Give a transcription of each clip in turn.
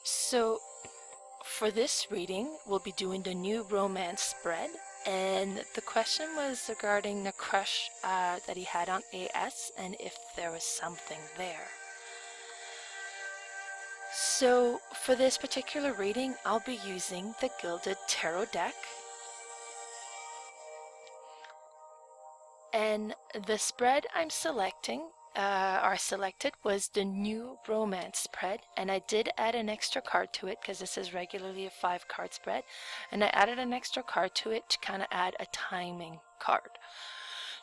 So, for this reading, we'll be doing the new romance spread, and the question was regarding the crush that he had on AS and if there was something there. So, for this particular reading, I'll be using the Gilded Tarot deck, and the spread I'm selecting selected was the new romance spread, and I did add an extra card to it because this is regularly a 5-card spread, and I added an extra card to it to kind of add a timing card.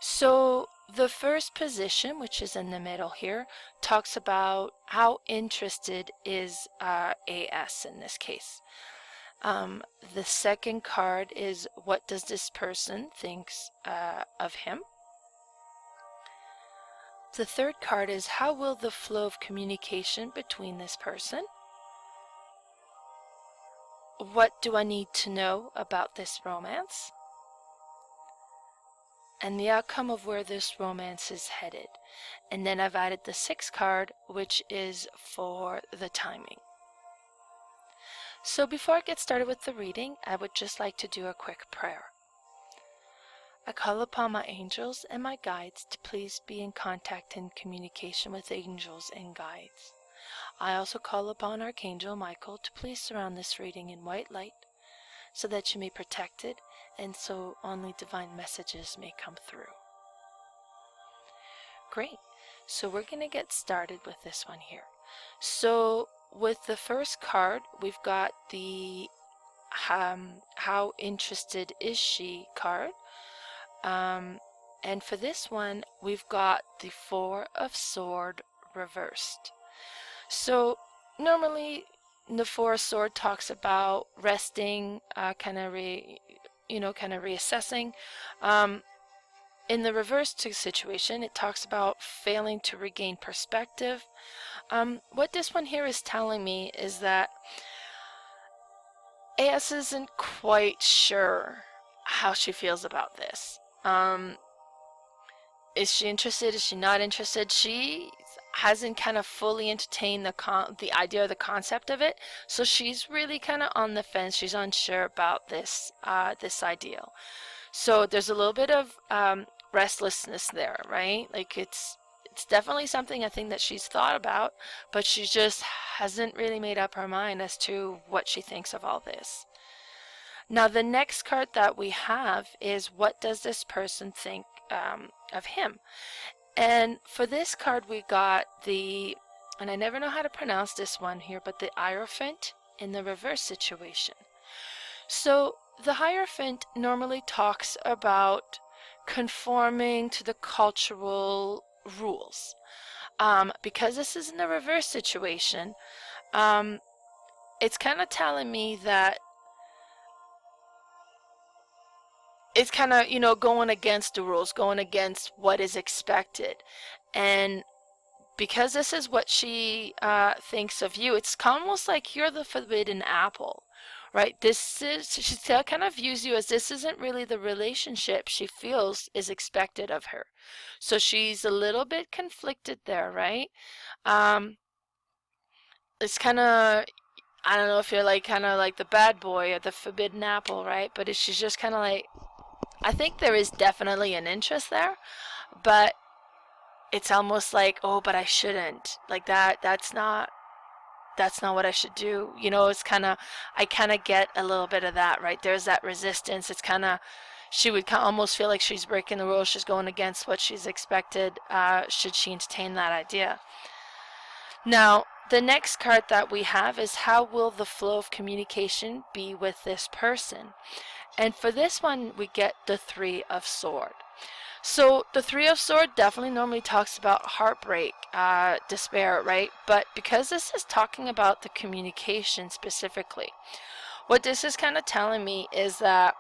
So the first position, which is in the middle here, talks about how interested is AS in this case. The second card is what does this person thinks of him. The third card is how will the flow of communication between this person? What do I need to know about this romance? And the outcome of where this romance is headed. And then I've added the 6th card, which is for the timing. So before I get started with the reading, I would just like to do a quick prayer. I call upon my angels and my guides to please be in contact and communication with angels and guides. I also call upon Archangel Michael to please surround this reading in white light so that you may protect it and so only divine messages may come through. Great. So we're going to get started with this one here. So with the first card, we've got the how interested is she card. And for this one, we've got the 4 of Swords reversed. So normally the 4 of Swords talks about resting, kind of reassessing. In the reversed situation, it talks about failing to regain perspective. What this one here is telling me is that AS isn't quite sure how she feels about this. Is she interested? Is she not interested? She hasn't kind of fully entertained the idea or the concept of it, so she's really kind of on the fence. She's unsure about this ideal. So there's a little bit of restlessness there, right? Like it's definitely something I think that she's thought about, but she just hasn't really made up her mind as to what she thinks of all this. Now the next card that we have is what does this person think of him? And for this card we got and I never know how to pronounce this one here, but the Hierophant in the reverse situation. So the Hierophant normally talks about conforming to the cultural rules. Because this is in the reverse situation, it's kind of telling me that it's kind of, going against the rules, going against what is expected. And because this is what she thinks of you, it's almost like you're the forbidden apple, right? She still kind of views you as this isn't really the relationship she feels is expected of her. So she's a little bit conflicted there, right? It's kind of, I don't know if you're like kind of like the bad boy or the forbidden apple, right? But she's just kind of like, I think there is definitely an interest there, but it's almost like, oh, but I shouldn't. Like that's not what I should do. It's kind of, I kind of get a little bit of that, right? There's that resistance. It's kind of, she would almost feel like she's breaking the rules. She's going against what she's expected, should she entertain that idea. Now, the next card that we have is how will the flow of communication be with this person? And for this one, we get the 3 of Swords. So the 3 of Swords definitely normally talks about heartbreak, despair, right? But because this is talking about the communication specifically, what this is kind of telling me is that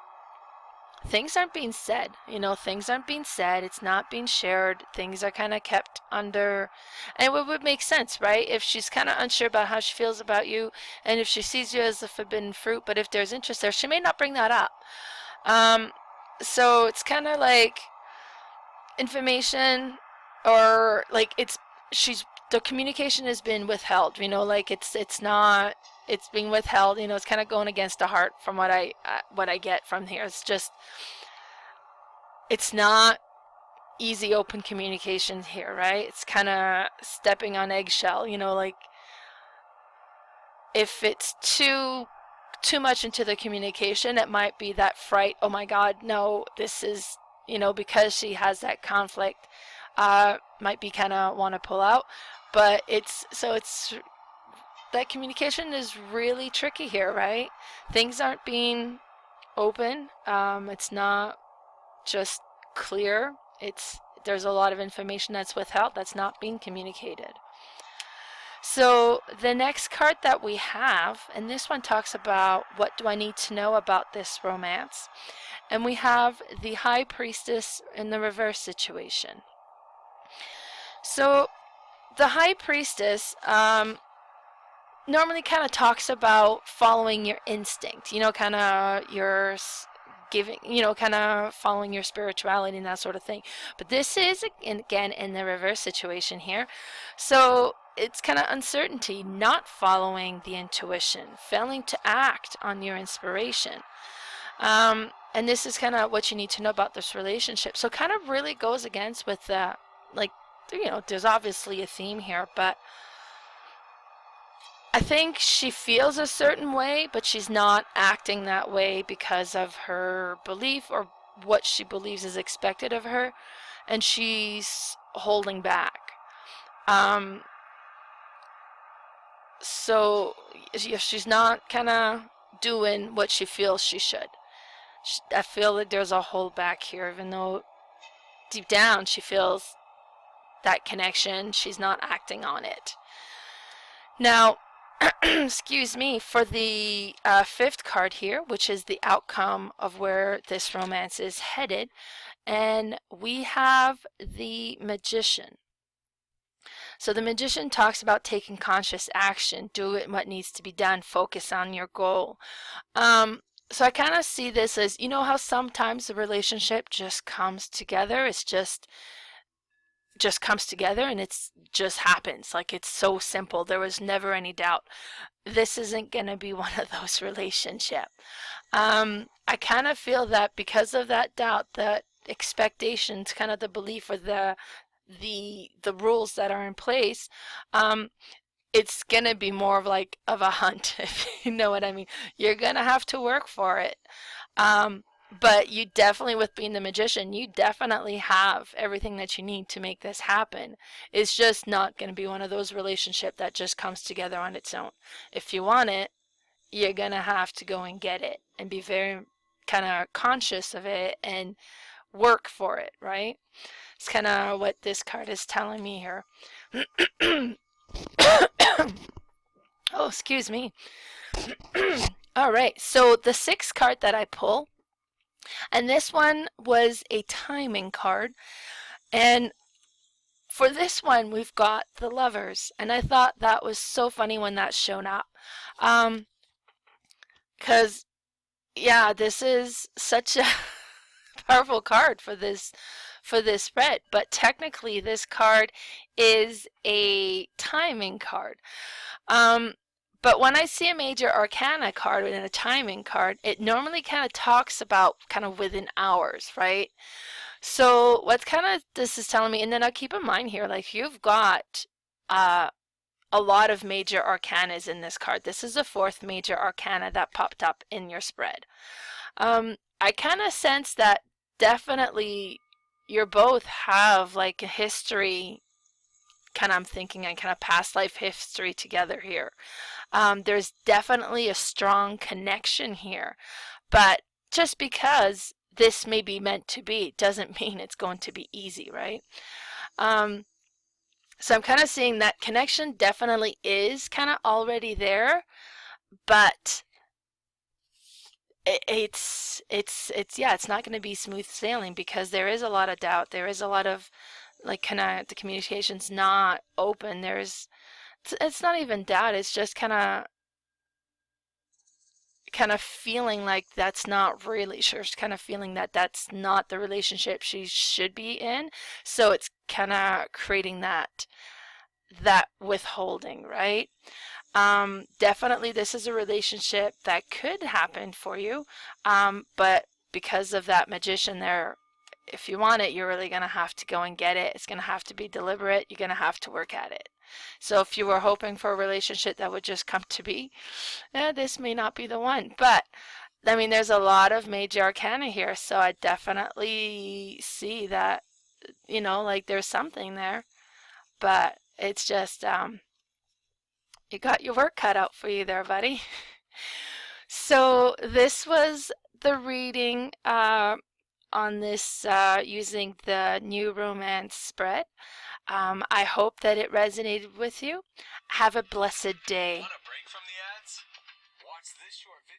things aren't being said. Things aren't being said. It's not being shared. Things are kind of kept under. And it would make sense, right? If she's kind of unsure about how she feels about you, and if she sees you as the forbidden fruit, but if there's interest there, she may not bring that up. So it's kind of like information, or like she's the communication has been withheld. Like it's not, it's being withheld. It's kind of going against the heart from what I get from here. It's just, it's not easy open communication here, right? It's kind of stepping on eggshell. Like if it's too much into the communication, it might be that fright. Oh my God, no, this is, because she has that conflict, might be kind of want to pull out. But it's that communication is really tricky here, right? Things aren't being open. It's not just clear. There's a lot of information that's withheld, that's not being communicated. So the next card that we have, and this one talks about what do I need to know about this romance. And we have the High Priestess in the reverse situation. So the High Priestess normally kind of talks about following your instinct, kind of your giving, kind of following your spirituality and that sort of thing. But this is, again, in the reverse situation here. So it's kind of uncertainty, not following the intuition, failing to act on your inspiration. And this is kind of what you need to know about this relationship. So kind of really goes against with the, like, there's obviously a theme here, but I think she feels a certain way, but she's not acting that way because of her belief or what she believes is expected of her, and she's holding back. So she's not kind of doing what she feels she should. I feel that there's a hold back here, even though deep down she feels that connection, she's not acting on it. Now, excuse me, for the fifth card here, which is the outcome of where this romance is headed, and we have the Magician. So the Magician talks about taking conscious action, do what needs to be done, focus on your goal. So I kind of see this as, how sometimes the relationship just comes together. It's just comes together and it's just happens. Like it's so simple. There was never any doubt. This isn't going to be one of those relationships. I kind of feel that because of that doubt, that expectations, kind of the belief or the rules that are in place, it's gonna be more of like of a hunt, if you know what I mean. You're gonna have to work for it, but you definitely, with being the Magician, you definitely have everything that you need to make this happen. It's just not gonna be one of those relationships that just comes together on its own. If you want it, you're gonna have to go and get it and be very kind of conscious of it and work for it, right? It's kind of what this card is telling me here. Oh, excuse me. All right, so the sixth card that I pull, and this one was a timing card, and for this one we've got the Lovers, and I thought that was so funny when that showed up, because yeah, this is such a powerful card for this spread, but technically this card is a timing card. But when I see a major arcana card and a timing card, it normally kind of talks about kind of within hours, right? So what kind of this is telling me, and then I'll keep in mind here, like you've got a lot of major arcanas in this card. This is the fourth major arcana that popped up in your spread. I kind of sense that definitely you both have like a history, kind of I'm thinking and kind of past life history together here. There's definitely a strong connection here, but just because this may be meant to be doesn't mean it's going to be easy, right? So I'm kind of seeing that connection definitely is kind of already there, but it's not going to be smooth sailing because there is a lot of doubt. There is a lot of like kind of the communication's not open. It's not even doubt. It's just kind of feeling like that's not really sure. It's kind of feeling that that's not the relationship she should be in. So it's kind of creating that that withholding, right? Definitely this is a relationship that could happen for you, but because of that magician there, if you want it, you're really going to have to go and get it. It's going to have to be deliberate. You're going to have to work at it. So if you were hoping for a relationship that would just come to be, this may not be the one. But I mean, there's a lot of major arcana here, so I definitely see that, you know, like there's something there, but it's just you got your work cut out for you there, buddy. So this was the reading on this using the New Romance spread. I hope that it resonated with you. Have a blessed day. Want a break from the ads? Watch this short video.